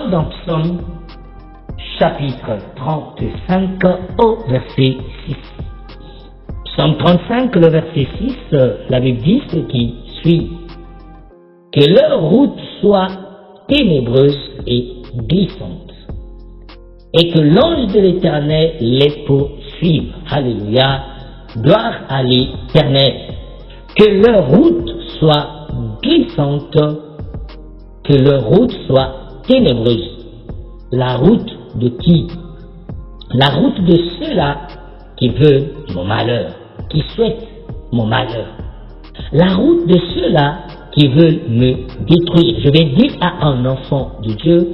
sommes dans Psaume chapitre 35 au verset 6. Psaume 35, le verset 6, la Bible dit ce qui suit. Que leur route soit ténébreuse et glissante, et que l'ange de l'Éternel les poursuive. Alléluia, gloire à l'Éternel. Que leur route soit glissante, que leur route soit ténébreuse. La route de qui? La route de ceux-là qui veulent mon malheur, qui souhaitent mon malheur. La route de ceux-là qui veulent me détruire. Je viens dire à un enfant de Dieu,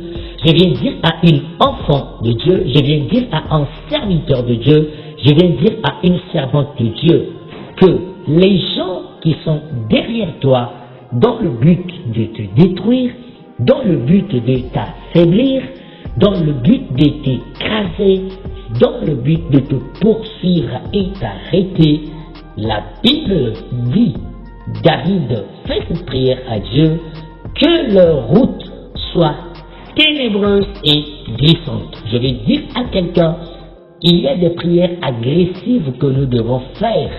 je viens dire à une enfant de Dieu, je viens dire à un serviteur de Dieu, je viens dire à une servante de Dieu, que les gens qui sont derrière toi, dans le but de te détruire, dans le but de t'affaiblir, dans le but de t'écraser, dans le but de te poursuivre et t'arrêter, la Bible dit, David fait cette prière à Dieu, que leur route soit ténébreuse et glissante. Je vais dire à quelqu'un, il y a des prières agressives que nous devons faire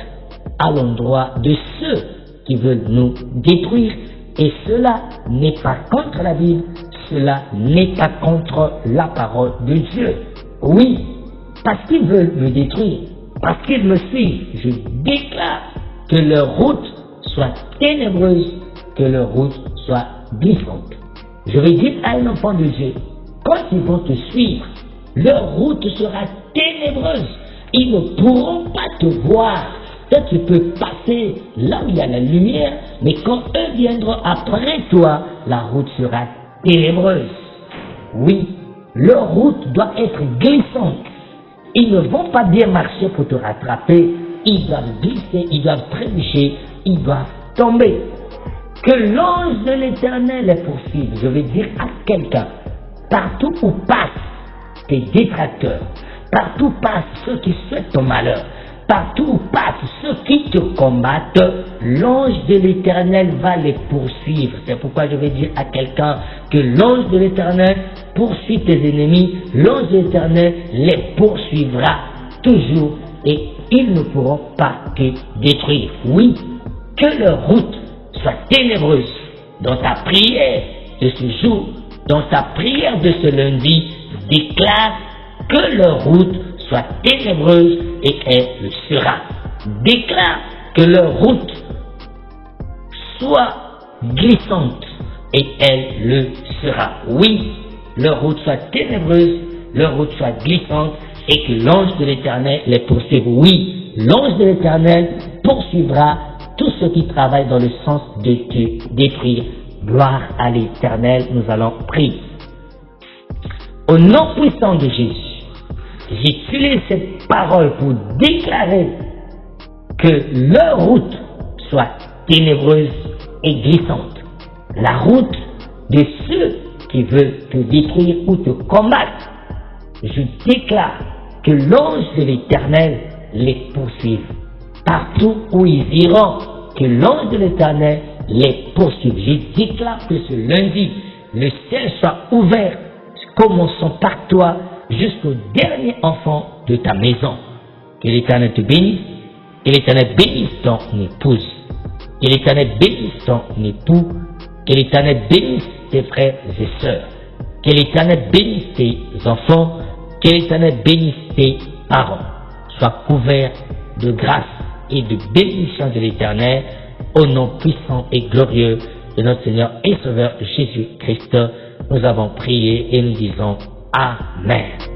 à l'endroit de ceux qui veulent nous détruire, et cela n'est pas contre la Bible, cela n'est pas contre la parole de Dieu. Oui, parce qu'ils veulent me détruire, parce qu'ils me suivent, je déclare que leur route soit ténébreuse, que leur route soit glissante. Je vais dire à un enfant de Dieu, quand ils vont te suivre, leur route sera ténébreuse. Ils ne pourront pas te voir. Toi, tu peux passer là où il y a la lumière, mais quand eux viendront après toi, la route sera ténébreuse. Oui, leur route doit être glissante. Ils ne vont pas bien marcher pour te rattraper. Ils doivent glisser, ils doivent trébucher, ils doivent tomber. Que l'ange de l'Éternel les poursuive. Je vais dire à quelqu'un, partout où passent tes détracteurs, partout où passent ceux qui souhaitent ton malheur, partout où passent ceux qui te combattent, l'ange de l'Éternel va les poursuivre. C'est pourquoi je vais dire à quelqu'un que l'ange de l'Éternel poursuit tes ennemis, l'ange de l'Éternel les poursuivra toujours et ils ne pourront pas te détruire. Oui, que leur route soit ténébreuse. Dans ta prière de ce jour, dans ta prière de ce lundi, déclare que leur route soit ténébreuse et elle le sera. Déclare que leur route soit glissante et elle le sera. Oui, leur route soit ténébreuse, leur route soit glissante et que l'ange de l'Éternel les poursuive. Oui, l'ange de l'Éternel poursuivra tous ceux qui travaillent dans le sens de te détruire. Gloire à l'Éternel, nous allons prier. Au nom puissant de Jésus, j'utilise cette parole pour déclarer que leur route soit ténébreuse et glissante. La route de ceux qui veulent te détruire ou te combattre. Je déclare que l'ange de l'Éternel les poursuive. Partout où ils iront, que l'ange de l'Éternel les poursuive. Je déclare que ce lundi, le ciel soit ouvert, commençons par toi, jusqu'au dernier enfant de ta maison. Que l'Éternel te bénisse, que l'Éternel bénisse ton épouse, que l'Éternel bénisse ton époux, que l'Éternel bénisse tes frères et sœurs, que l'Éternel bénisse tes enfants, que l'Éternel bénisse tes parents. Sois couvert de grâce et de bénédiction de l'Éternel, au nom puissant et glorieux de notre Seigneur et Sauveur Jésus-Christ. Nous avons prié et nous disons Amen.